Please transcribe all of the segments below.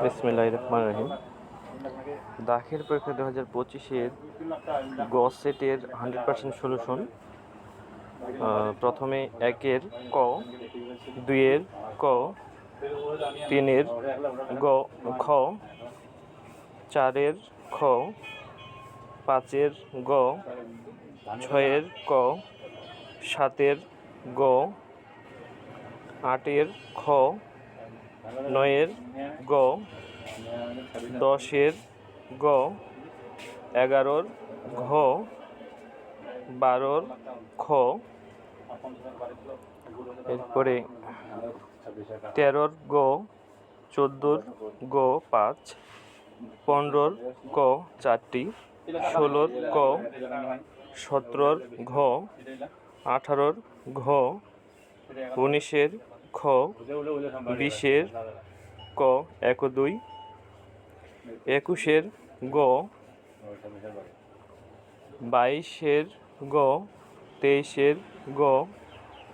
বিসমিল্লাহির রহমানির রহিম। দাখিল পরীক্ষা 2025-এর গ সেটের 100% সলিউশন। প্রথমে 1-এর ক, 2-এর ক, 3-এর খ, 4-এর খ, 5-এর গ, 6-এর ক, 7-এর গ, 8-এর খ, 9-এর গ, 10-এর গ, 11-র ঘ, 12-র খ, এরপরে 13-র গ, 14-র গ 5, 15-র ক 4টি, 16-র ক, 17-র ঘ, 18-র ঘ, 19-এর খ, 20-এর ক 1 ও 2, 21-এর গ, 22-এর গ, 23-এর গ,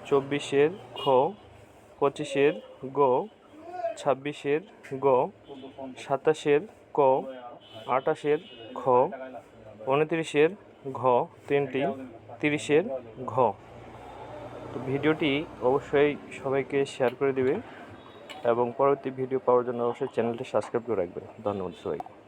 24-এর খ, 25-এর গ, 26-এর গ, 27-এর ক, 28-এর খ, 29-এর ঘ 3টি, 30-এর ঘ। তো ভিডিওটি অবশ্যই সবাইকে শেয়ার করে দিবে এবং পরবর্তী ভিডিও পাওয়ার জন্য অবশ্যই চ্যানেলটি সাবস্ক্রাইব করে রাখবেন। ধন্যবাদ সবাইকে।